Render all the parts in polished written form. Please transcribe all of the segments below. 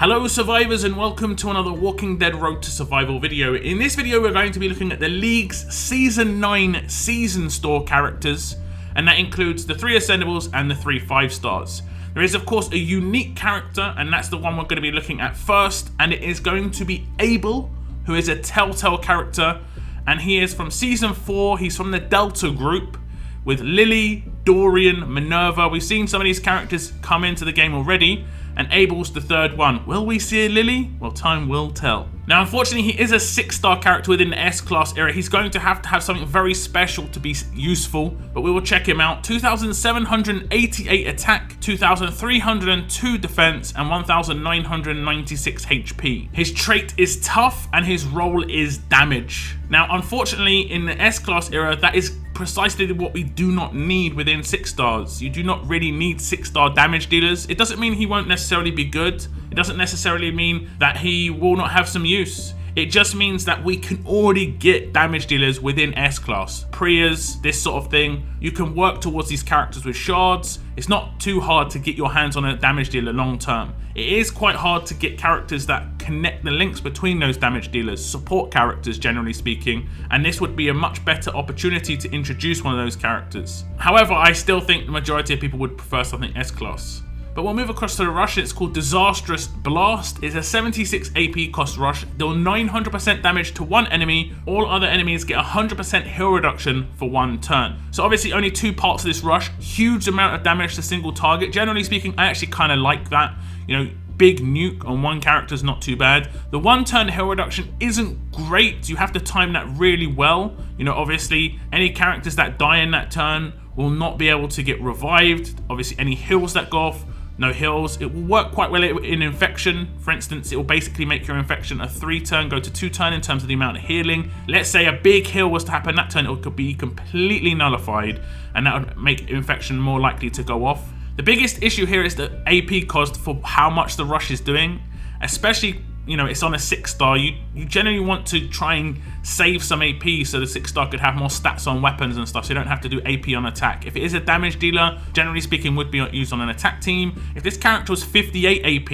Hello survivors and welcome to another Walking Dead Road to Survival video. In this video we're going to be looking at the League's Season 9 Season Store characters, and that includes the 3 ascendables and the 3 5-stars. There is of course a unique character, and that's the one we're going to be looking at first, and it is going to be Abel, who is a Telltale character, and he is from Season 4, he's from the Delta group, with Lily, Dorian, Minerva. We've seen some of these characters come into the game already, and Abel's the third one. Will we see a Lily? Well, time will tell. Now, unfortunately, he is a 6-star character within the S-Class era. He's going to have something very special to be useful, but we will check him out. 2,788 attack, 2,302 defense, and 1,996 HP. His trait is tough, and his role is damage. Now, unfortunately, in the S-Class era, that is precisely what we do not need within 6 stars. You do not really need 6-star damage dealers. It doesn't mean he won't necessarily be good. It doesn't necessarily mean that he will not have some use. It just means that we can already get damage dealers within S-Class. Prias, this sort of thing. You can work towards these characters with shards. It's not too hard to get your hands on a damage dealer long term. It is quite hard to get characters that connect the links between those damage dealers, support characters generally speaking, and this would be a much better opportunity to introduce one of those characters. However, I still think the majority of people would prefer something S-Class. But we'll move across to the rush. It's called Disastrous Blast. It's a 76 AP cost rush. Deal 900% damage to one enemy. All other enemies get 100% heal reduction for 1 turn. So obviously only 2 parts of this rush. Huge amount of damage to single target. Generally speaking, I actually kind of like that. You know, big nuke on one character is not too bad. The 1 turn heal reduction isn't great. You have to time that really well. You know, obviously any characters that die in that turn will not be able to get revived. Obviously any heals that go off, no heals. It will work quite well in infection. For instance, it will basically make your infection a 3-turn go to 2-turn in terms of the amount of healing. Let's say a big heal was to happen that turn, it could be completely nullified, and that would make infection more likely to go off. The biggest issue here is the AP cost for how much the rush is doing, especially, you know, it's on a 6-star. You generally want to try and save some AP so the 6-star could have more stats on weapons and stuff, so you don't have to do AP on attack. If it is a damage dealer, generally speaking, would be used on an attack team. If this character was 58 AP,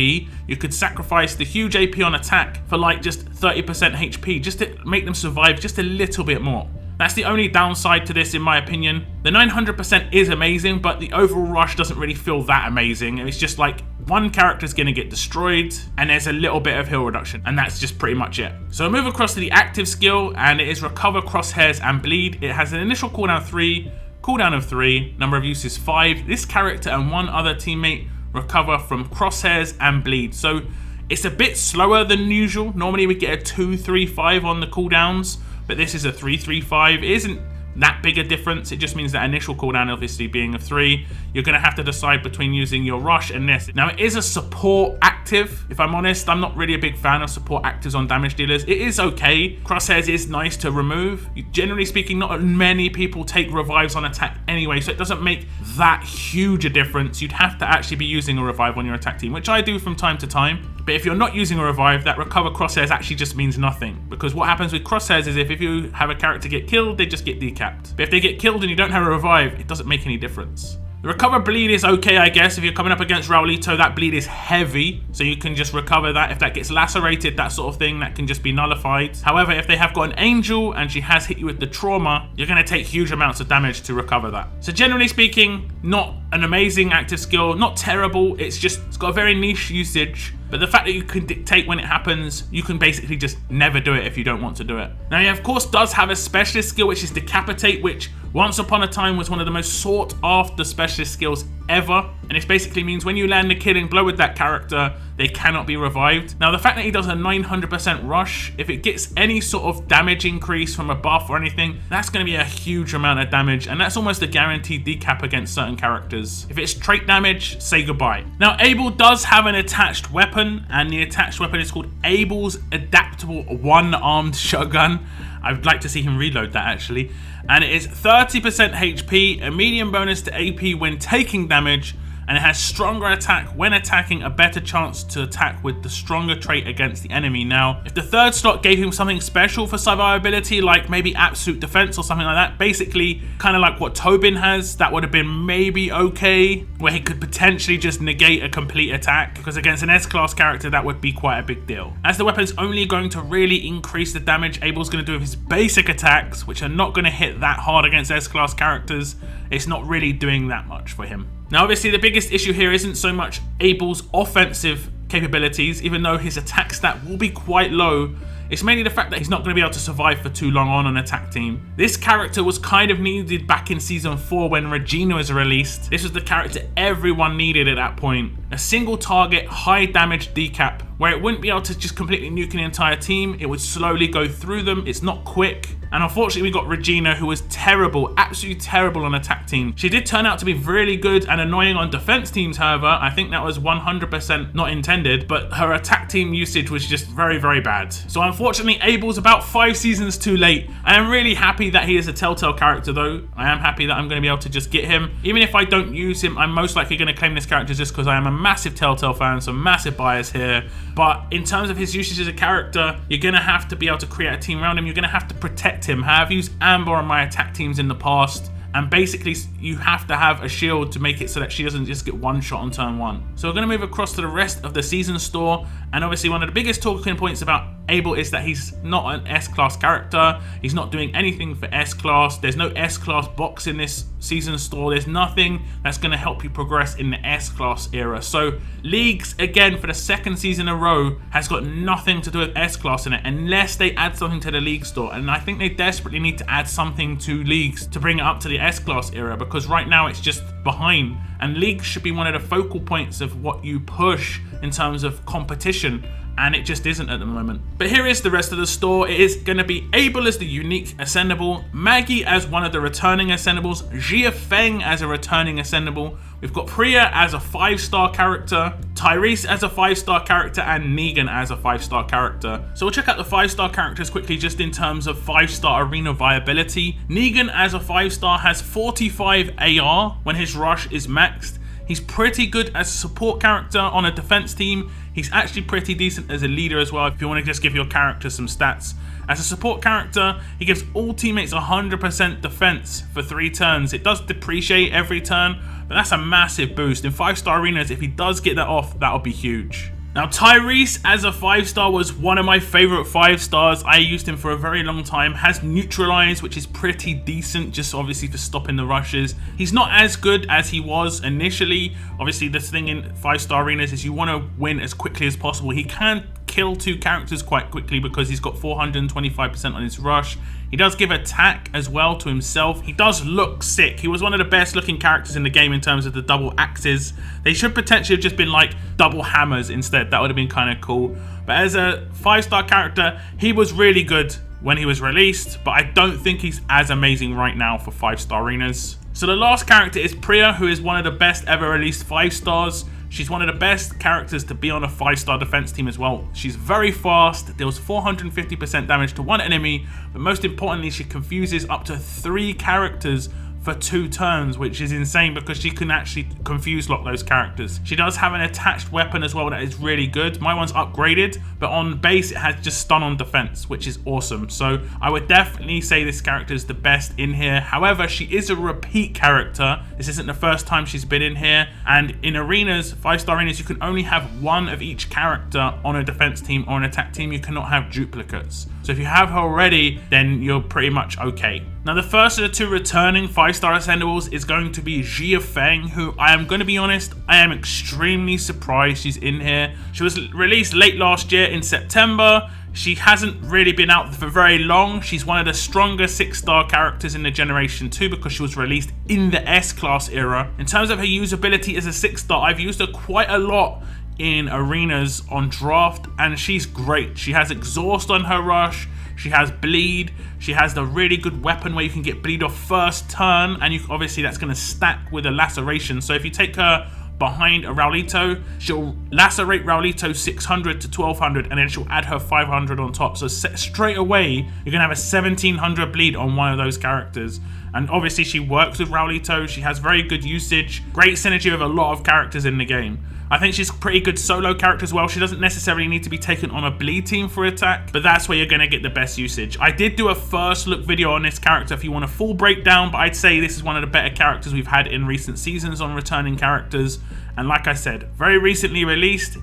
you could sacrifice the huge AP on attack for like just 30% HP, just to make them survive just a little bit more. That's the only downside to this in my opinion. The 900% is amazing, but the overall rush doesn't really feel that amazing. It's just like one character's going to get destroyed and there's a little bit of heal reduction, and that's just pretty much it. So I move across to the active skill, and it is Recover, Crosshairs and Bleed. It has an initial cooldown 3, cooldown of 3, number of uses 5. This character and one other teammate recover from Crosshairs and Bleed. So it's a bit slower than usual. Normally we get a 2-3-5 on the cooldowns, but this is a 3-3-5. It isn't that big a difference. It just means that initial cooldown obviously being a 3. You're going to have to decide between using your rush and this. Now it is a support active. If I'm honest, I'm not really a big fan of support actives on damage dealers. It is okay. Crosshairs is nice to remove. Generally speaking, not many people take revives on attack anyway, so it doesn't make that huge a difference. You'd have to actually be using a revive on your attack team, which I do from time to time. But if you're not using a revive, that Recover Crosshairs actually just means nothing. Because what happens with Crosshairs is if you have a character get killed, they just get decapped. But if they get killed and you don't have a revive, it doesn't make any difference. The Recover Bleed is okay, I guess. If you're coming up against Raulito, that bleed is heavy, so you can just recover that. If that gets lacerated, that sort of thing, that can just be nullified. However, if they have got an Angel and she has hit you with the trauma, you're going to take huge amounts of damage to recover that. So generally speaking, not an amazing active skill, not terrible. It's got a very niche usage. But the fact that you can dictate when it happens, you can basically just never do it if you don't want to do it. Now, he of course does have a specialist skill, which is Decapitate, which once upon a time was one of the most sought after specialist skills ever. And it basically means when you land a killing blow with that character, they cannot be revived. Now, the fact that he does a 900% rush, if it gets any sort of damage increase from a buff or anything, that's going to be a huge amount of damage, and that's almost a guaranteed decap against certain characters. If it's trait damage, say goodbye. Now, Abel does have an attached weapon, and the attached weapon is called Abel's Adaptable One-Armed Shotgun. I'd like to see him reload that actually. And it is 30% HP, a medium bonus to AP when taking damage, and it has stronger attack when attacking, a better chance to attack with the stronger trait against the enemy. Now, if the third slot gave him something special for survivability, like maybe absolute defense or something like that, basically kind of like what Tobin has, that would have been maybe okay, where he could potentially just negate a complete attack, because against an S-class character that would be quite a big deal. As the weapon's only going to really increase the damage Abel's going to do with his basic attacks, which are not going to hit that hard against S-class characters, it's not really doing that much for him. Now obviously the biggest issue here isn't so much Abel's offensive capabilities, even though his attack stat will be quite low. It's mainly the fact that he's not going to be able to survive for too long on an attack team. This character was kind of needed back in Season 4 when Regina was released. This was the character everyone needed at that point. A single target, high damage decap, where it wouldn't be able to just completely nuke an entire team. It would slowly go through them. It's not quick. And unfortunately we got Regina, who was terrible, absolutely terrible on attack team. She did turn out to be really good and annoying on defense teams, however. I think that was 100% not intended, but her attack team usage was just very, very bad. So unfortunately Abel's about 5 seasons too late. I am really happy that he is a Telltale character though. I am happy that I'm going to be able to just get him. Even if I don't use him, I'm most likely going to claim this character just because I am a massive Telltale fan, so massive bias here. But in terms of his usage as a character, you're going to have to be able to create a team around him. You're going to have to protect him. I've used Amber on my attack teams in the past, and basically you have to have a shield to make it so that she doesn't just get one shot on turn 1. So we're going to move across to the rest of the season store, and obviously one of the biggest talking points about Abel is that he's not an S-class character. He's not doing anything for S-class. There's no S-class box in this season store. There's nothing that's going to help you progress in the S-class era. So Leagues, again, for the second season in a row, has got nothing to do with S-class in it unless they add something to the League store. And I think they desperately need to add something to Leagues to bring it up to the S-class era, because right now it's just behind. And Leagues should be one of the focal points of what you push in terms of competition, and it just isn't at the moment. But here is the rest of the store. It is going to be Abel as the unique ascendable, Maggie as one of the returning ascendables, Xie Feng as a returning ascendable. We've got Priya as a 5-star character, Tyrese as a 5-star character, and Negan as a 5-star character. So we'll check out the 5-star characters quickly just in terms of 5-star arena viability. Negan as a 5-star has 45 AR when his rush is maxed. He's pretty good as a support character on a defense team. He's actually pretty decent as a leader as well, if you want to just give your character some stats. As a support character, he gives all teammates 100% defense for 3 turns. It does depreciate every turn, but that's a massive boost. In 5-star arenas, if he does get that off, that'll be huge. Now, Tyrese as a 5-star was one of my favorite 5-stars. I used him for a very long time. Has neutralize, which is pretty decent, just obviously for stopping the rushes. He's not as good as he was initially. Obviously, this thing in 5-star arenas is you want to win as quickly as possible. He can kill 2 characters quite quickly because he's got 425% on his rush. He does give attack as well to himself. He does look sick. He was one of the best looking characters in the game in terms of the double axes. They should potentially have just been like double hammers instead. That would have been kind of cool. But as a 5-star character, he was really good when he was released, but I don't think he's as amazing right now for 5-star arenas. So the last character is Priya, who is one of the best ever released 5-stars. She's one of the best characters to be on a 5-star defense team as well. She's very fast, deals 450% damage to one enemy, but most importantly, she confuses up to 3 characters for 2 turns, which is insane because she can actually confuse lock those characters. She does have an attached weapon as well that is really good. My one's upgraded, but on base it has just stun on defense, which is awesome. So I would definitely say this character is the best in here. However, she is a repeat character. This isn't the first time she's been in here, and in arenas, 5-star arenas, you can only have one of each character on a defense team or an attack team. You cannot have duplicates. So if you have her already, then you're pretty much okay. Now the first of the 2 returning 5-star ascendables is going to be Xie Feng, who I am going to be honest, I am extremely surprised she's in here. She was released late last year in September. She hasn't really been out for very long. She's one of the stronger 6-star characters in the Generation 2 because she was released in the S-class era. In terms of her usability as a 6-star, I've used her quite a lot in arenas on draft, and she's great. She has exhaust on her rush, she has bleed, she has the really good weapon where you can get bleed off first turn, and you obviously that's going to stack with a laceration. So if you take her behind a Raulito, she'll lacerate Raulito 600 to 1200 and then she'll add her 500 on top. So straight away, you're gonna have a 1700 bleed on one of those characters. And obviously she works with Raulito, she has very good usage, great synergy with a lot of characters in the game. I think she's a pretty good solo character as well. She doesn't necessarily need to be taken on a bleed team for attack, but that's where you're going to get the best usage. I did do a first look video on this character if you want a full breakdown, but I'd say this is one of the better characters we've had in recent seasons on returning characters. And like I said, very recently released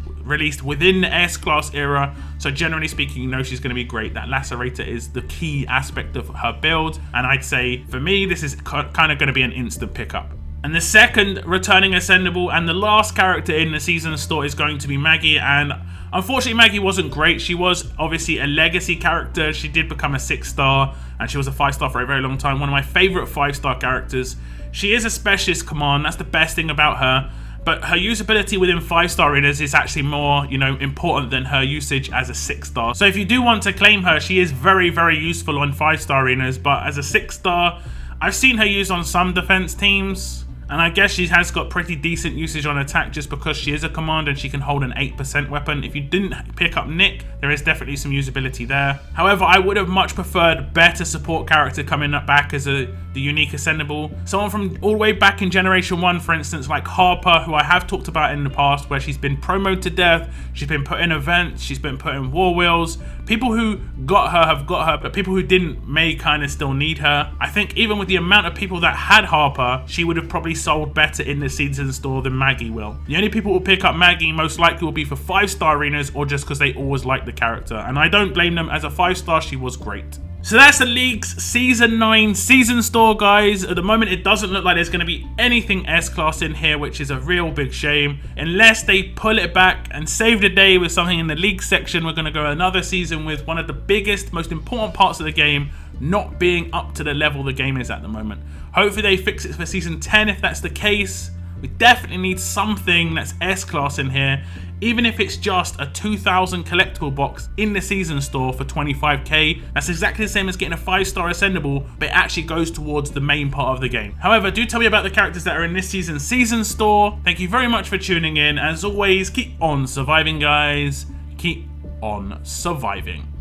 within the S-Class era, so generally speaking, you know she's going to be great. That Lacerator is the key aspect of her build, and I'd say, for me, this is kind of going to be an instant pickup. And the second returning ascendable and the last character in the season store is going to be Maggie, and unfortunately Maggie wasn't great. She was obviously a legacy character. She did become a 6-star, and she was a 5-star for a very long time. One of my favorite 5-star characters. She is a specialist command, that's the best thing about her. But her usability within 5-star arenas is actually more, important than her usage as a 6-star. So if you do want to claim her, she is very, very useful on 5-star arenas. But as a 6-star, I've seen her used on some defense teams. And I guess she has got pretty decent usage on attack just because she is a command and she can hold an 8% weapon. If you didn't pick up Nick, there is definitely some usability there. However, I would have much preferred better support character coming up back as the unique ascendable. Someone from all the way back in Generation 1, for instance, like Harper, who I have talked about in the past, where she's been promoted to death, she's been put in events, she's been put in war wheels. People who got her have got her, but people who didn't may kind of still need her. I think even with the amount of people that had Harper, she would have probably sold better in the season store than Maggie will. The only people who will pick up Maggie most likely will be for 5-star arenas or just because they always like the character. And I don't blame them. As a 5-star, she was great. So that's the League's Season 9 Season Store, guys. At the moment, it doesn't look like there's going to be anything S-Class in here, which is a real big shame. Unless they pull it back and save the day with something in the League section, we're going to go another season with one of the biggest, most important parts of the game not being up to the level the game is at the moment. Hopefully they fix it for Season 10 if that's the case. We definitely need something that's S-Class in here, even if it's just a 2000 collectible box in the season store for 25k. That's exactly the same as getting a 5-star ascendable, but it actually goes towards the main part of the game. However, do tell me about the characters that are in this season's season store. Thank you very much for tuning in. As always, keep on surviving, guys. Keep on surviving.